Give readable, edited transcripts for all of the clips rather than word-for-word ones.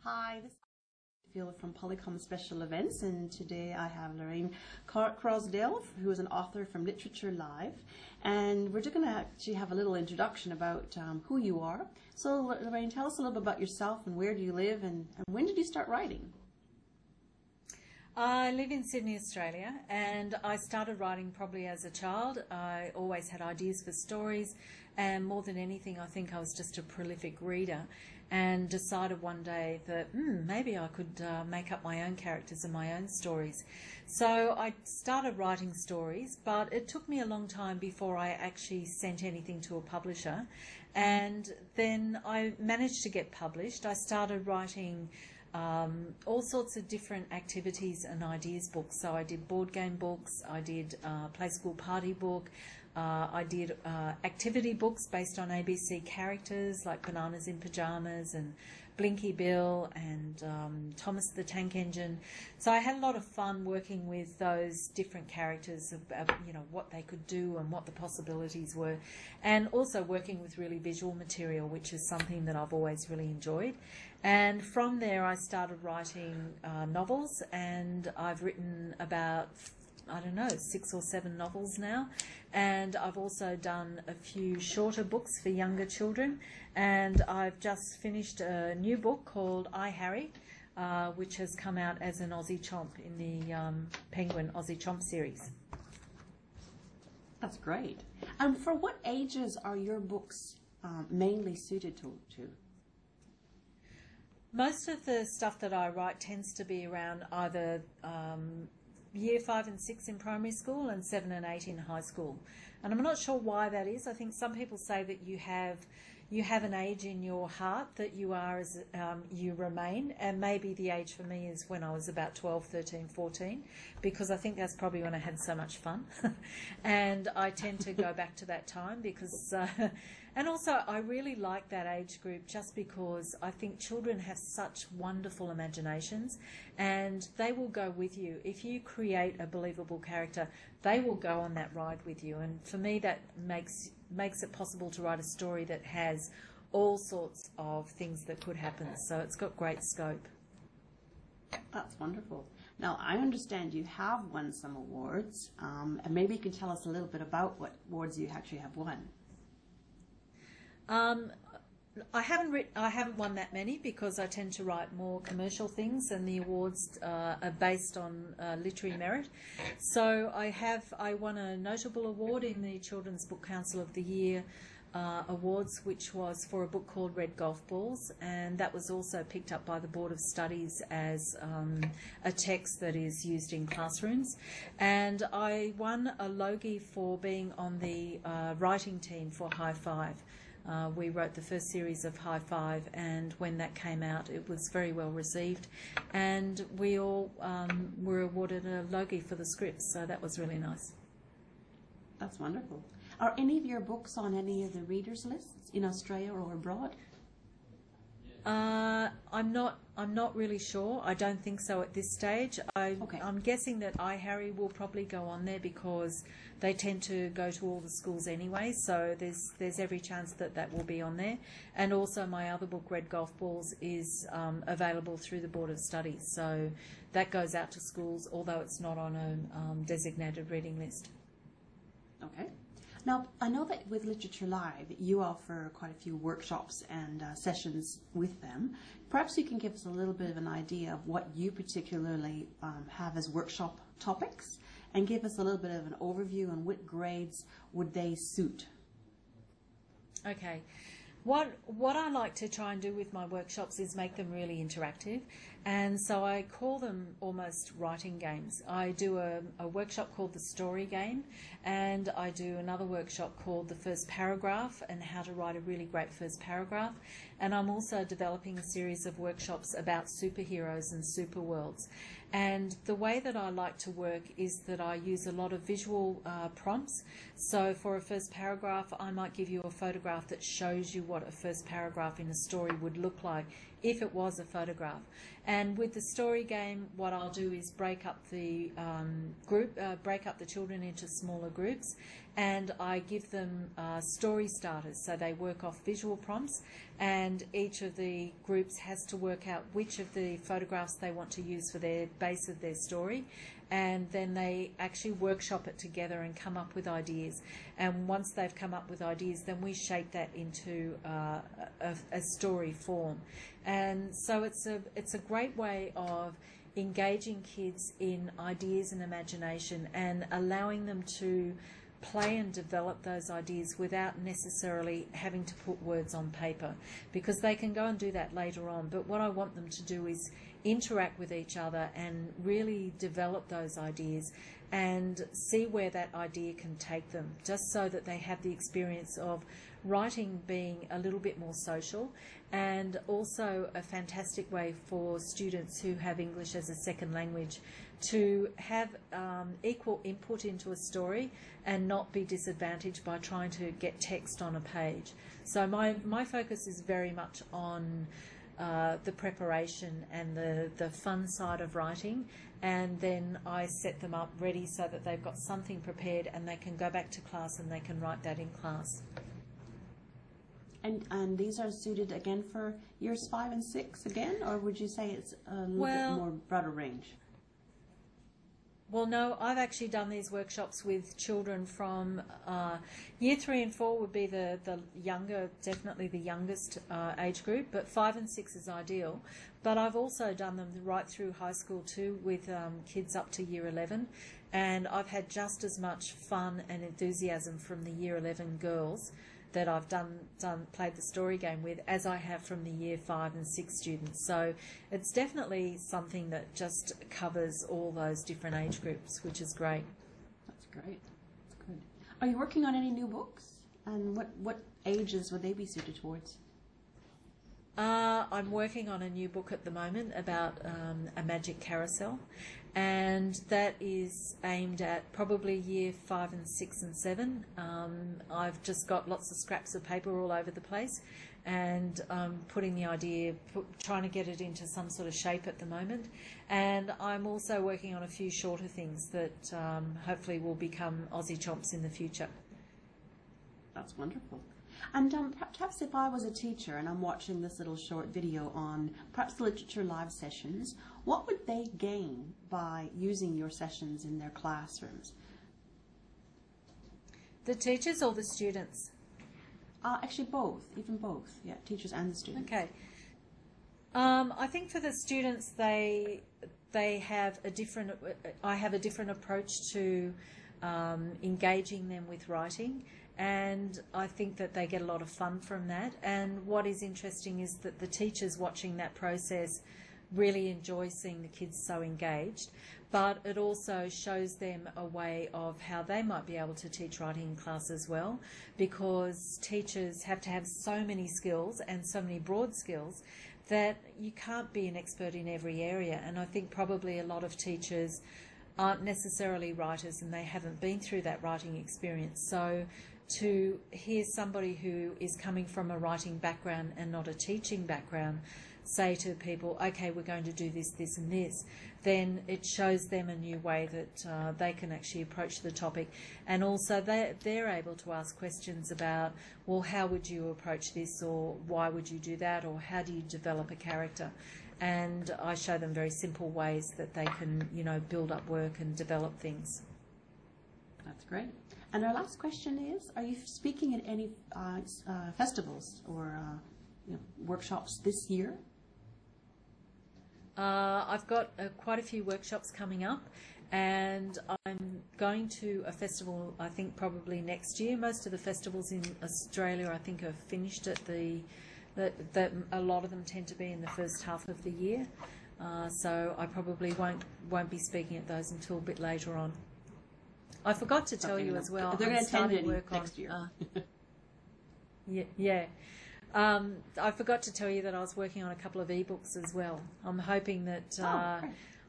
Hi, this is Whitfield from Polycom Special Events, and today I have Laurine Croasdale, who is an author from Literature Live, and we're just going to actually have a little introduction about who you are. So, Laurine, tell us a little bit about yourself and where do you live, and when did you start writing? I live in Sydney, Australia, and I started writing probably as a child. I always had ideas for stories, and more than anything, I think I was just a prolific reader and decided one day that maybe I could make up my own characters and my own stories. So I started writing stories, but it took me a long time before I actually sent anything to a publisher, and then I managed to get published. I started writing all sorts of different activities and ideas books. So I did board game books, I did play school party book, I did activity books based on ABC characters like Bananas in Pyjamas and Blinky Bill and Thomas the Tank Engine. So I had a lot of fun working with those different characters, of you know, what they could do and what the possibilities were, and also working with really visual material, which is something that I've always really enjoyed. And from there I started writing novels, and I've written about, I don't know, 6 or 7 novels now, and I've also done a few shorter books for younger children, and I've just finished a new book called I, Harry, which has come out as an Aussie Chomp in the Penguin Aussie Chomp series. That's great. And for what ages are your books mainly suited to? Most of the stuff that I write tends to be around either Year 5 and 6 in primary school and 7 and 8 in high school. And I'm not sure why that is. I think some people say that you have an age in your heart that you are as you remain, and maybe the age for me is when I was about 12, 13, 14, because I think that's probably when I had so much fun. And I tend to go back to that time because and also I really like that age group just because I think children have such wonderful imaginations, and they will go with you. If you create a believable character, they will go on that ride with you, and for me that makes it possible to write a story that has all sorts of things that could happen. So it's got great scope. That's wonderful. Now, I understand you have won some awards, and maybe you can tell us a little bit about what awards you actually have won. I haven't won that many because I tend to write more commercial things, and the awards are based on literary merit. So I won a notable award in the Children's Book Council of the Year awards, which was for a book called Red Golf Balls, and that was also picked up by the Board of Studies as a text that is used in classrooms. And I won a Logie for being on the writing team for High Five. We wrote the first series of High Five, and when that came out it was very well received, and we all were awarded a Logie for the scripts, so that was really nice. That's wonderful. Are any of your books on any of the readers' lists in Australia or abroad? I'm not really sure. I don't think so at this stage. I'm guessing that I, Harry will probably go on there because they tend to go to all the schools anyway, so there's every chance that that will be on there. And also my other book, Red Golf Balls, is available through the Board of Studies, so that goes out to schools, although it's not on a designated reading list. Okay. Now, I know that with Literature Live, you offer quite a few workshops and sessions with them. Perhaps you can give us a little bit of an idea of what you particularly have as workshop topics, and give us a little bit of an overview on what grades would they suit. Okay. What I like to try and do with my workshops is make them really interactive, and so I call them almost writing games. I do a workshop called the Story Game, and I do another workshop called the First Paragraph and how to write a really great first paragraph, and I'm also developing a series of workshops about superheroes and superworlds. And the way that I like to work is that I use a lot of visual prompts. So for a first paragraph, I might give you a photograph that shows you what a first paragraph in a story would look like if it was a photograph. And with the story game, what I'll do is break up the break up the children into smaller groups, and I give them story starters. So they work off visual prompts, and each of the groups has to work out which of the photographs they want to use for their base of their story, and then they actually workshop it together and come up with ideas. And once they've come up with ideas, then we shape that into a story form. And so it's a great way of engaging kids in ideas and imagination and allowing them to play and develop those ideas without necessarily having to put words on paper, because they can go and do that later on. But what I want them to do is interact with each other and really develop those ideas and see where that idea can take them, just so that they have the experience of writing being a little bit more social, and also a fantastic way for students who have English as a second language to have equal input into a story and not be disadvantaged by trying to get text on a page. So my focus is very much on the preparation and the fun side of writing, and then I set them up ready so that they've got something prepared and they can go back to class and they can write that in class. And these are suited again for years 5 and 6 again, or would you say it's a little bit more broader range? Well, no, I've actually done these workshops with children from year 3 and 4 would be the younger, definitely the youngest age group, but 5 and 6 is ideal. But I've also done them right through high school too, with kids up to year 11, and I've had just as much fun and enthusiasm from the year 11 girls that I've played the story game with as I have from the year 5 and 6 students. So it's definitely something that just covers all those different age groups, which is great. That's great. That's good. Are you working on any new books? And what ages would they be suited towards? I'm working on a new book at the moment about a magic carousel, and that is aimed at probably year 5 and 6 and 7. I've just got lots of scraps of paper all over the place, and putting the idea, trying to get it into some sort of shape at the moment. And I'm also working on a few shorter things that hopefully will become Aussie Chomps in the future. That's wonderful. And perhaps if I was a teacher and I'm watching this little short video on perhaps literature live sessions, what would they gain by using your sessions in their classrooms? The teachers or the students? Actually both, even both, yeah, teachers and the students. Okay. I think for the students, they have a different, I have a different approach to engaging them with writing. And I think that they get a lot of fun from that. And what is interesting is that the teachers watching that process really enjoy seeing the kids so engaged, but it also shows them a way of how they might be able to teach writing in class as well, because teachers have to have so many skills and so many broad skills that you can't be an expert in every area. And I think probably a lot of teachers aren't necessarily writers and they haven't been through that writing experience. So to hear somebody who is coming from a writing background and not a teaching background say to people, okay, we're going to do this, this and this, then it shows them a new way that they can actually approach the topic. And also they're able to ask questions about, well, how would you approach this, or why would you do that, or how do you develop a character? And I show them very simple ways that they can, you know, build up work and develop things. That's great. And our last question is, are you speaking at any festivals or workshops this year? I've got quite a few workshops coming up, and I'm going to a festival, I think probably next year. Most of the festivals in Australia, I think, are finished at a lot of them tend to be in the first half of the year. So I probably won't be speaking at those until a bit later on. I forgot to tell you as well. They're going to attend work next year. Yeah. I forgot to tell you that I was working on a couple of ebooks as well. I'm hoping that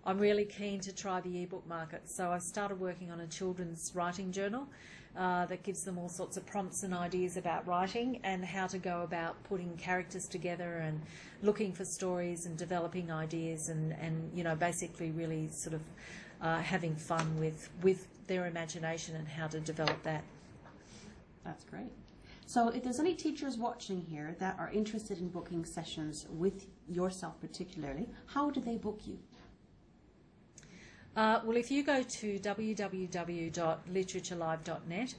I'm really keen to try the ebook market. So I've started working on a children's writing journal that gives them all sorts of prompts and ideas about writing and how to go about putting characters together and looking for stories and developing ideas and you know, basically really sort of having fun with their imagination and how to develop that. That's great. So if there's any teachers watching here that are interested in booking sessions with yourself particularly, how do they book you? Well, if you go to www.literaturelive.net,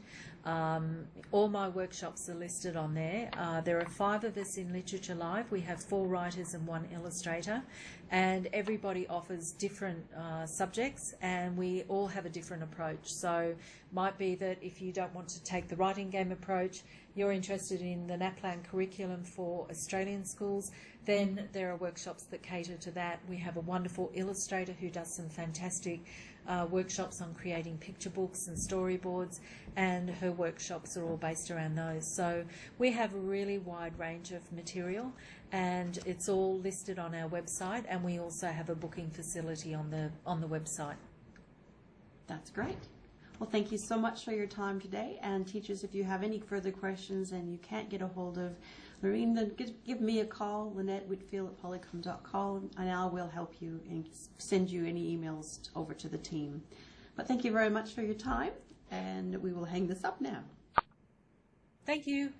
all my workshops are listed on there. There are 5 of us in Literature Live. We have 4 writers and 1 illustrator, and everybody offers different subjects, and we all have a different approach. So might be that if you don't want to take the writing game approach, you're interested in the NAPLAN curriculum for Australian schools, then there are workshops that cater to that. We have a wonderful illustrator who does some fantastic workshops on creating picture books and storyboards, and her workshops are all based around those. So we have a really wide range of material, and it's all listed on our website, and we also have a booking facility on the website. That's great. Well, thank you so much for your time today. And teachers, if you have any further questions and you can't get a hold of Laurine, then give me a call, Lynnette Whitfield at polycom.com, and I will help you and send you any emails over to the team. But thank you very much for your time, and we will hang this up now. Thank you.